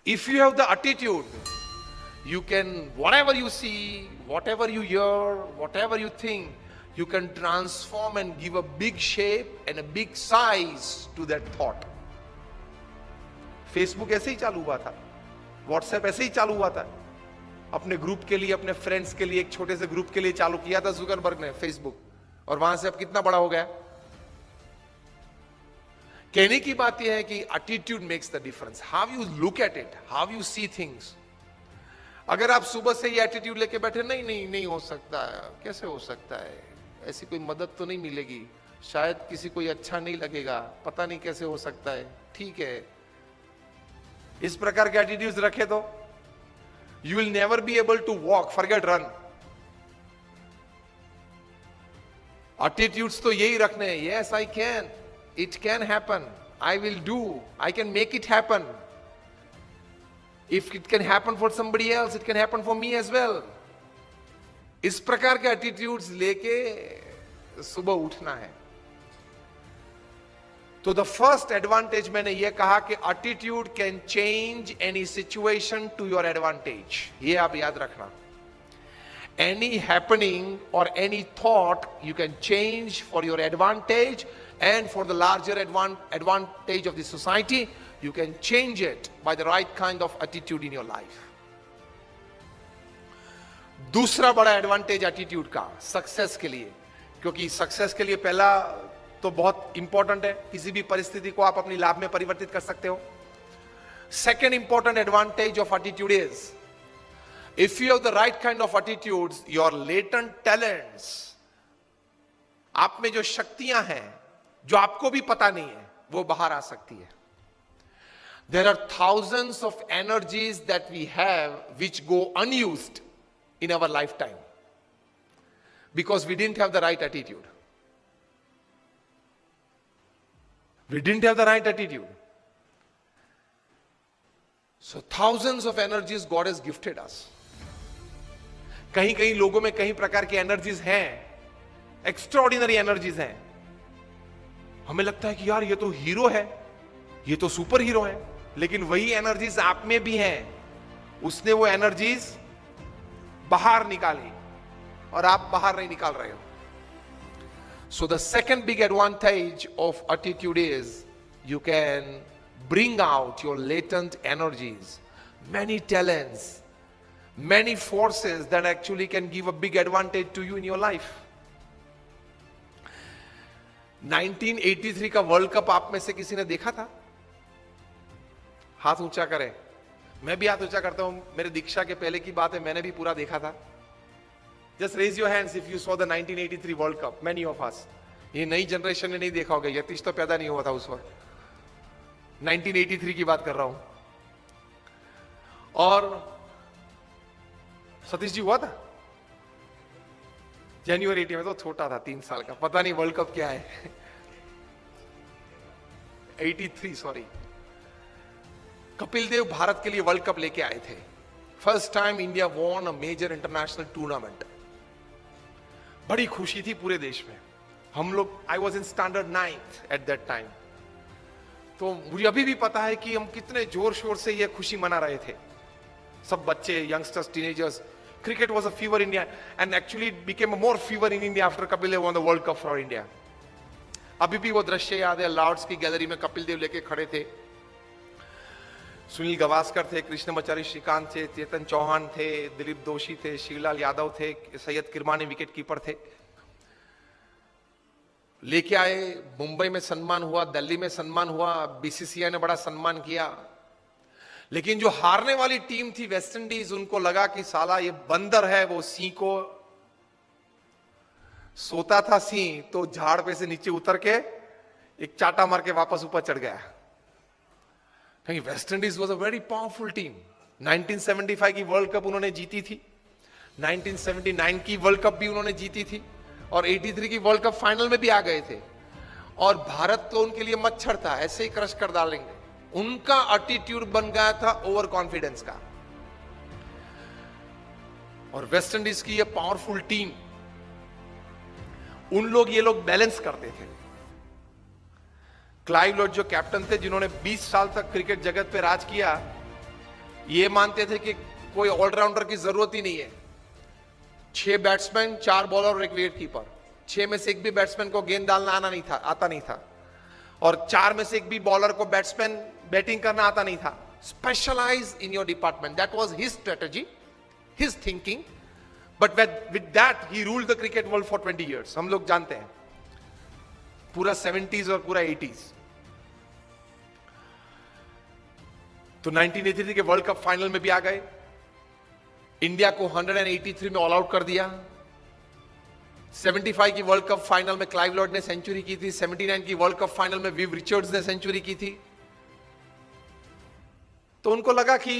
If you have the attitude, you can, whatever you see, whatever you hear, whatever you think, you can transform and give a big shape and a big size to that thought. Facebook ऐसे ही चालू हुआ था, WhatsApp ऐसे ही चालू हुआ था, अपने group के लिए, अपने फ्रेंड्स के लिए, एक छोटे से ग्रुप के लिए चालू किया था जुकरबर्ग ने फेसबुक, और वहां से अब कितना बड़ा हो गया। कहने की बात यह है कि attitude makes the difference, how you look at it, how you see things. अगर आप सुबह से ये एटीट्यूड लेके बैठे, नहीं नहीं नहीं हो सकता है, कैसे हो सकता है, ऐसी कोई मदद तो नहीं मिलेगी, शायद किसी को अच्छा नहीं लगेगा, पता नहीं कैसे हो सकता है, ठीक है, इस प्रकार के एटीट्यूड्स रखे तो you will never be able to walk, forget run. Attitudes तो यही रखने हैं, yes I can, it can happen, I will do, I can make it happen, if it can happen for somebody else, it can happen for me as well. इस प्रकार के attitudes लेके सुबह उठना है। तो द फर्स्ट एडवांटेज मैंने यह कहा कि attitude can change any situation to your advantage, ये आप याद रखना। एनी हैपनिंग और any thought you can change for your advantage and for the larger advantage of the society. You can change it by the right kind of attitude in your life. दूसरा बड़ा advantage attitude का success के लिए, क्योंकि success के लिए पहला तो बहुत इंपॉर्टेंट है, किसी भी परिस्थिति को आप अपनी लाभ में परिवर्तित कर सकते हो। Second important advantage of attitude is, if you have the right kind of attitudes, your latent talents, आप में जो शक्तियां हैं जो आपको भी पता नहीं है, वो बाहर आ सकती है। There are thousands of energies that we have which go unused in our lifetime because we didn't have the right attitude. We didn't have the right attitude. So thousands of energies God has gifted us. कहीं कहीं लोगों में कई प्रकार की energies हैं, extraordinary energies हैं। हमें लगता है कि यार ये तो हीरो है, ये तो सुपर हीरो है, लेकिन वही एनर्जीज आप में भी हैं। उसने वो एनर्जीज बाहर निकाली और आप बाहर नहीं निकाल रहे हो। So the second big advantage of attitude is you can bring out your latent energies, many talents, many forces that actually can give a big advantage to you in your life. 1983 का world cup आप में से किसी ने देखा था? हाथ ऊंचा करें। मैं भी हाथ ऊंचा करता हूं, मेरे दीक्षा के पहले की बात है, मैंने भी पूरा देखा था। Just raise your hands if you saw the 1983 world cup. Many of us, ये नई जनरेशन ने नहीं देखा होगा, यतीश तो पैदा नहीं हुआ था उस वक्त। 1983 की बात कर रहा हूं। और सतीश जी हुआ था जनवरी 80 में, तो छोटा था, 3 साल का, पता नहीं वर्ल्ड कप क्या है। 83 सॉरी। कपिल देव भारत के लिए वर्ल्ड कप लेके आए थे। First time India won a major international tournament. बड़ी खुशी थी पूरे देश में। हम लोग, I was in standard 9th at that time, तो मुझे अभी भी पता है कि हम कितने जोर शोर से ये खुशी मना रहे थे, सब बच्चे, youngsters, teenagers. Cricket was a fever in India, and actually it became a more fever in India after Kapil Dev won the World Cup for India. अभी भी वो दृश्य याद है, लॉर्ड्स की गैलरी में कपिल देव लेके खड़े थे, सुनील गावस्कर थे, कृष्णमाचारी श्रीकांत थे, चेतन चौहान थे, दिलीप दोषी थे, शिवलाल यादव थे, सैयद किरमानी विकेट कीपर थे। लेके आए, मुंबई में सम्मान हुआ, दिल्ली में सम्मान हुआ, बीसीसीआई ने बड़ा सम्मान किया। लेकिन जो हारने वाली टीम थी वेस्ट इंडीज, उनको लगा कि साला ये बंदर है, वो सिंह को, सोता था सिंह तो झाड़ पे से नीचे उतर के एक चाटा मार के वापस ऊपर चढ़ गया। West Indies was a very powerful team. 1975 की वर्ल्ड कप उन्होंने जीती थी, 1979 की वर्ल्ड कप भी उन्होंने जीती थी, और 83 की वर्ल्ड कप फाइनल में भी आ गए थे। और भारत तो उनके लिए मच्छर था, ऐसे ही क्रश कर डालेंगे। उनका एटीट्यूड बन गया था ओवर कॉन्फिडेंस का। और वेस्ट इंडीज की ये पावरफुल टीम, ये लोग बैलेंस करते थे। क्लाइव लॉर्ड जो कैप्टन थे, जिन्होंने 20 साल तक क्रिकेट जगत पे राज किया, ये मानते थे कि कोई ऑलराउंडर की जरूरत ही नहीं है। 6 बैट्समैन, 4 बॉलर और 1 विकेट कीपर, 6 में से एक भी बैट्समैन को गेंद डालना आता नहीं था, और 4 में से एक भी बॉलर को बैट्समैन बैटिंग करना आता नहीं था। Specialize in your department, that was his strategy, his thinking, but with that he ruled the cricket world for 20 years। हम लोग जानते हैं पूरा 70s और पूरा 80s। तो 1983 के वर्ल्ड कप फाइनल में भी आ गए, इंडिया को 183 में ऑल आउट कर दिया। 75 की वर्ल्ड कप फाइनल में क्लाइव लॉर्ड ने सेंचुरी की थी, 79 की वर्ल्ड कप फाइनल में विव रिचर्ड्स ने सेंचुरी की थी। तो उनको लगा कि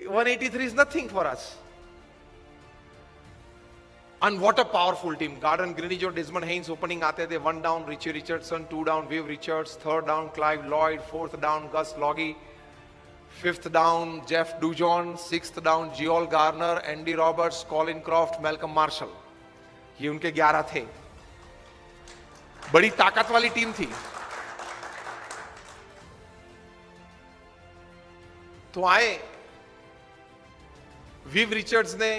183 is nothing for us. And what a powerful team. Gordon Greenidge और डेजमंड हेन्स ओपनिंग आते थे। 1 down Richie Richardson, 2 down Viv Richards, 3rd down Clive Lloyd, 4th down Gus Logie, 5th down Jeff Dujon, 6th down Joel Garner, Andy Roberts, Colin Croft, Malcolm Marshall. ये उनके 11 थे। बड़ी ताकत वाली team थी। तो आए विव रिचर्ड्स ने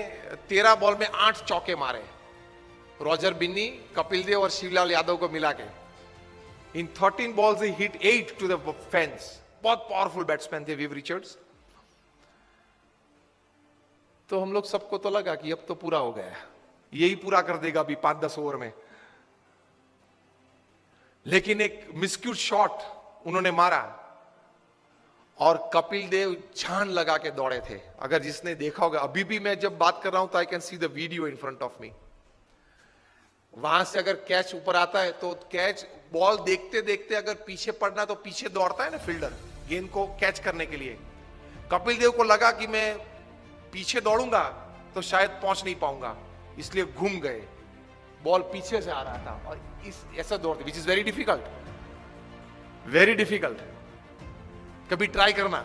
13 बॉल में 8 चौके मारे, रॉजर बिन्नी, कपिल देव और शिवलाल यादव को मिला के। इन 13 बॉल्स ही हिट 8 टू द फेंस। बहुत पावरफुल बैट्समैन थे विव रिचर्ड्स। तो हम लोग सबको तो लगा कि अब तो पूरा हो गया, यही पूरा कर देगा अभी 5-10 ओवर में। लेकिन एक मिस्क्यूट शॉट उन्होंने मारा और कपिल देव छान लगा के दौड़े थे। अगर जिसने देखा होगा, अभी भी मैं जब बात कर रहा हूं तो I can see the video in front of me. वहां से अगर कैच ऊपर आता है तो कैच, बॉल देखते देखते अगर पीछे पड़ना तो पीछे दौड़ता है ना फील्डर गेंद को कैच करने के लिए। कपिल देव को लगा कि मैं पीछे दौड़ूंगा तो शायद पहुंच नहीं पाऊंगा, इसलिए घूम गए। बॉल पीछे से आ रहा था और इस ऐसा दौड़ते, which is very difficult, very difficult. कभी ट्राई करना,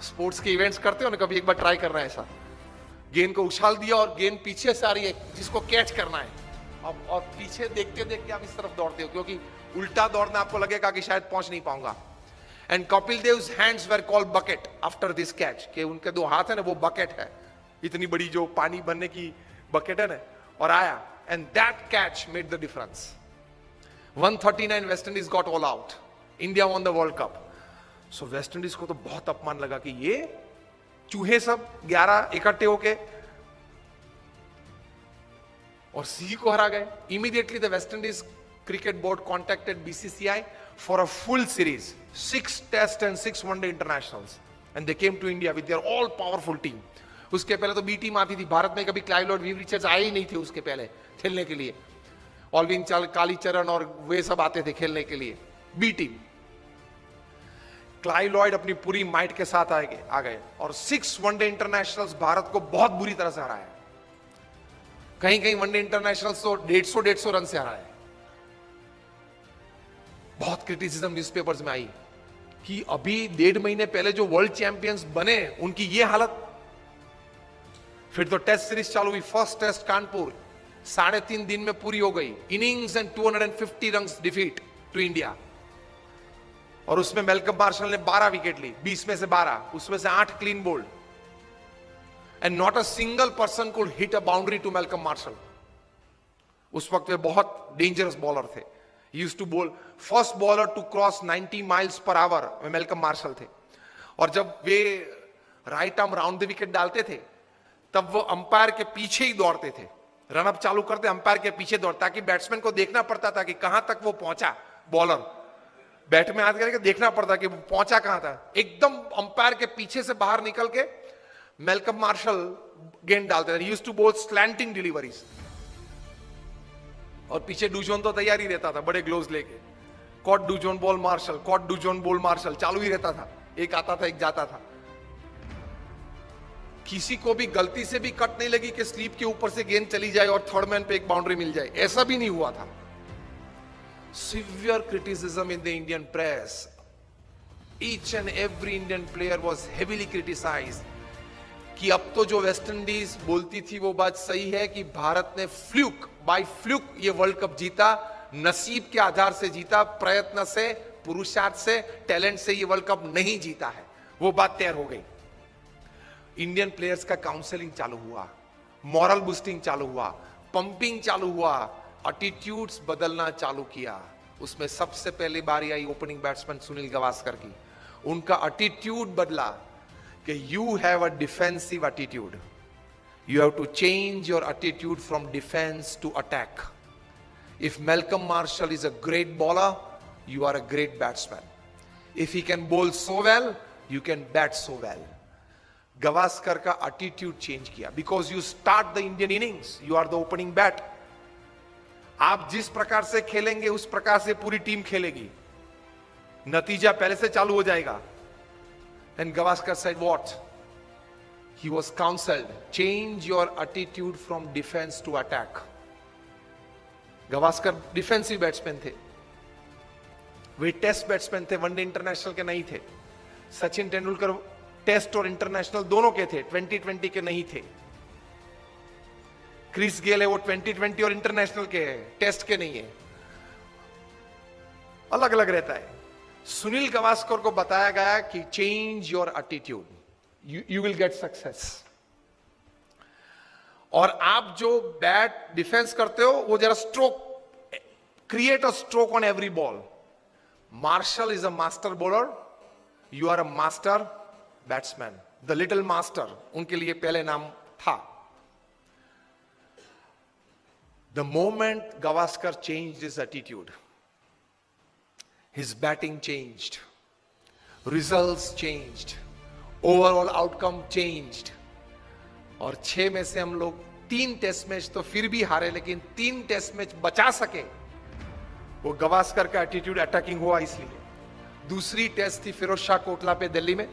स्पोर्ट्स के इवेंट्स करते हो ना, कभी एक बार ट्राई करना है ऐसा। गेंद को उछाल दिया और गेंद पीछे से आ रही है जिसको कैच करना है, अब और पीछे देखते देखते आप इस तरफ दौड़ते हो, क्योंकि उल्टा दौड़ना आपको लगेगा कि शायद पहुंच नहीं पाऊंगा। And Kapil Dev's hands were called bucket after this catch, कि उनके 2 हाथ है ना वो बकेट है, इतनी बड़ी जो पानी भरने की बकेट है ना, और आया। And that catch made the difference. 139 West Indies got all out, India won the world cup. So West Indies को तो बहुत अपमान लगा कि ये चूहे सब 11 इकट्ठे होके और सी को हरा गए। Immediately the West Indies cricket board contacted BCCI for a full series, 6 test and 6 one day internationals, and they came to India with their all powerful team. उसके पहले तो बी टीम आती थी भारत में, कभी क्लाइव लॉर्ड, विव रिचर्ड्स आए ही नहीं थे उसके पहले खेलने के लिए। ऑलविन कालीचरण और वे सब आते थे खेलने के लिए, बी टीम। क्लाइव लॉयड अपनी पूरी माइट के साथ आ गए और 6 वनडे इंटरनेशनल्स भारत को बहुत बुरी तरह से हराया। कहीं कहीं वनडे इंटरनेशनल्स तो 150 रन से हराए। बहुत क्रिटिसिज्म न्यूज़पेपर्स में आई कि अभी 1.5 महीने पहले जो वर्ल्ड चैंपियंस बने उनकी ये हालत। फिर तो टेस्ट सीरीज चालू हुई। फर्स्ट टेस्ट कानपुर 3.5 दिन में पूरी हो गई। Innings and 250 run defeat to India, और उसमें मेलकम मार्शल ने 12 विकेट ली, 20 में से 12, उसमें से 8 clean bowled, and not a single person could hit a boundary to Malcolm Marshall. उस वक्त वे बहुत डेंजरस बॉलर थे। Used to bowl, first bowler to cross 90 miles per hour Malcolm Marshall थे। और जब वे right arm round the wicket डालते थे तब वो अंपायर के पीछे ही दौड़ते थे। रनअप चालू करते अंपायर के पीछे दौड़ते, ताकि बैट्समैन को देखना पड़ता था कि कहां तक वो पहुंचा। बॉलर बैट में हाथ करके देखना पड़ता कि वो पहुंचा कहां था। एकदम अंपायर के पीछे से बाहर निकल के मेलकम मार्शल गेंद डालते थे। Used to bowl slanting deliveries, और पीछे डूजोन तो तैयार ही रहता था बड़े ग्लोव्स लेके। Caught Dujon bowl Marshall, caught Dujon bowl Marshall चालू ही रहता था। एक आता था एक जाता था। किसी को भी गलती से भी कट नहीं लगी कि स्लीप के ऊपर से गेंद चली जाए और थर्ड मैन पे एक बाउंड्री मिल जाए, ऐसा भी नहीं हुआ था। Severe criticism in the Indian press. Each and every Indian player was heavily criticized. कि अब तो जो वेस्ट इंडीज बोलती थी वो बात सही है कि भारत ने बाय फ्लूक ये वर्ल्ड कप जीता, नसीब के आधार से जीता, प्रयत्न से, पुरुषार्थ से, टैलेंट से ये वर्ल्ड कप नहीं जीता है। वो बात तैयार हो गई। इंडियन प्लेयर्स का काउंसलिंग चालू हुआ, मॉरल बूस्टिंग चालू हुआ, पंपिंग चालू हुआ, एटीट्यूड्स बदलना चालू किया। उसमें सबसे पहली बारी आई ओपनिंग बैट्समैन सुनील गावस्कर की। उनका एटीट्यूड बदला कि you have a defensive attitude, you have to change your attitude from defence to attack. If Malcolm Marshall is a great bowler, you are a great batsman. If he can bowl so well, you can bat so well. Gavaskar का attitude change किया, because you start the Indian innings, you are the opening bat. आप जिस प्रकार से खेलेंगे उस प्रकार से पूरी टीम खेलेगी, नतीजा पहले से चालू हो जाएगा। And Gavaskar said what? He was counseled, change your attitude from defense to attack. Gavaskar defensive batsman थे, वे टेस्ट बैट्समैन थे, वनडे इंटरनेशनल के नहीं थे। सचिन तेंदुलकर टेस्ट और इंटरनेशनल दोनों के थे, 2020 के नहीं थे। क्रिस गेल है वो 2020 और इंटरनेशनल के है, टेस्ट के नहीं है, अलग अलग रहता है। सुनील गावस्कर को बताया गया कि change your attitude, you will get success. और आप जो बैट डिफेंस करते हो वो जरा stroke, create a stroke on every ball. Marshall is a master bowler, you are a master batsman, the little master, उनके लिए पहले नाम था। The moment Gavaskar changed his attitude, his batting changed, results changed, overall outcome changed। और 6 में से हम लोग 3 टेस्ट मैच तो फिर भी हारे, लेकिन 3 टेस्ट मैच बचा सके, वो गावस्कर का एटीट्यूड अटैकिंग हुआ इसलिए। दूसरी टेस्ट थी फिरोज शाह कोटला पे दिल्ली में,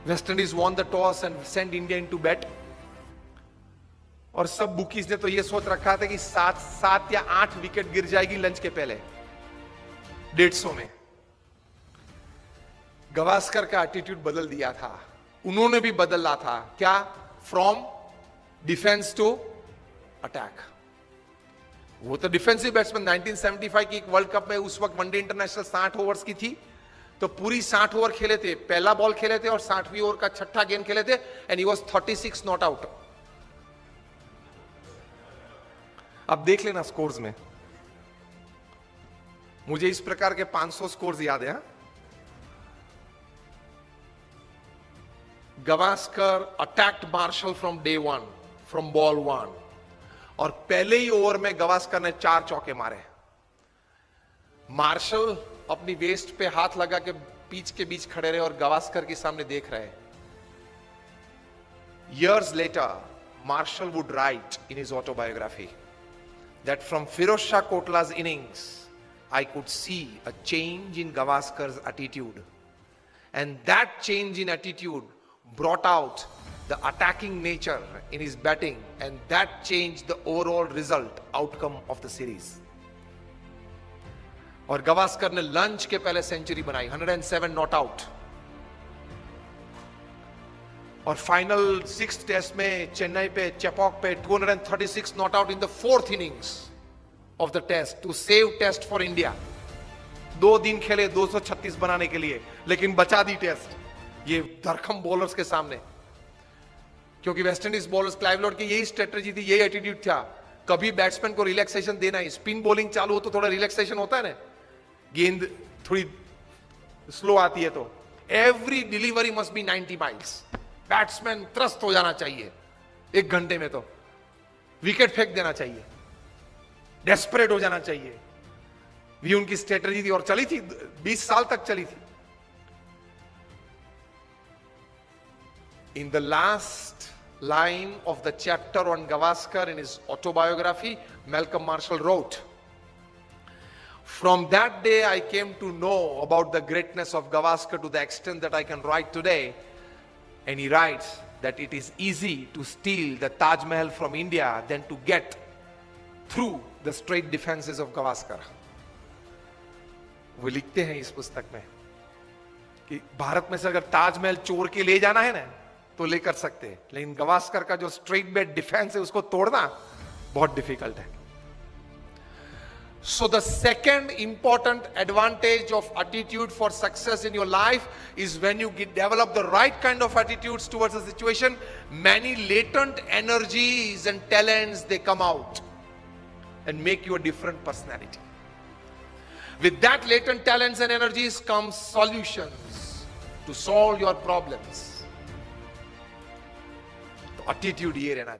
West Indies won the toss and send India into bat. और सब बुकीज ने तो ये सोच रखा था कि 7 या 8 विकेट गिर जाएगी लंच के पहले 150 में। गावस्कर का एटीट्यूड बदल दिया था, उन्होंने भी बदला था। क्या? From defence to attack. वो तो डिफेंसिव बैट्समैन 1975 की वर्ल्ड कप में, उस वक्त वनडे इंटरनेशनल 60 ओवर्स की थी, तो पूरी 60 ओवर खेले थे, पहला बॉल खेले थे और 60वीं ओवर का छठा गेंद खेले थे, and he was 36 not out. अब देख लेना स्कोर्स में, मुझे इस प्रकार के 500 स्कोर्स याद है। Gavaskar attacked Marshall from day 1, from ball 1, और पहले ही ओवर में गावस्कर ने 4 चौके मारे। मार्शल अपनी वेस्ट पे हाथ लगा के पिच के बीच खड़े रहे और गावस्कर के सामने देख रहे। Years later, Marshall would write in his autobiography that from Firoz Shah Kotla's innings, I could see a change in Gavaskar's attitude, and that change in attitude brought out the attacking nature in his batting, and that changed the overall result outcome of the series। और गावस्कर ने lunch के पहले century बनाई, 107 not out. और final 6th test में चेन्नई पे, चेपॉक पे 236 not out in the 4th innings of the test to save test for India. 2 दिन खेले 236 बनाने के लिए, लेकिन बचा दी टेस्ट, ये धरखम बॉलर्स के सामने। क्योंकि West Indies bowlers, Clive Lord की यही स्ट्रेटजी थी, यही एटीट्यूड था, कभी बैट्समैन को रिलैक्सेशन देना है। स्पिन बॉलिंग चालू हो तो थोड़ा रिलैक्सेशन होता है ना, गेंद थोड़ी स्लो आती है तो every delivery must be 90 miles. Batsman त्रस्त हो जाना चाहिए 1 घंटे में, तो विकेट फेंक देना चाहिए, डेस्परेट हो जाना चाहिए। ये उनकी स्ट्रेटजी थी और चली थी, 20 साल तक चली थी। In the last line of the chapter on Gavaskar in his autobiography, Malcolm Marshall wrote, "From that day I came to know about the greatness of Gavaskar to the extent that I can write today." And he writes that it is easy to steal the Taj Mahal from India than to get through the straight defenses of Gavaskar. वो लिखते हैं इस पुस्तक में कि भारत में से अगर ताजमहल चोर के ले जाना है ना तो ले कर सकते हैं, लेकिन गावस्कर का जो स्ट्रेट बैट डिफेंस है उसको तोड़ना बहुत डिफिकल्ट है। So the second important advantage of attitude for success in your life is when you develop the right kind of attitudes towards a situation, many latent energies and talents, they come out and make you a different personality. With that latent talents and energies comes solutions to solve your problems. तो attitude ये रहना चाहिए.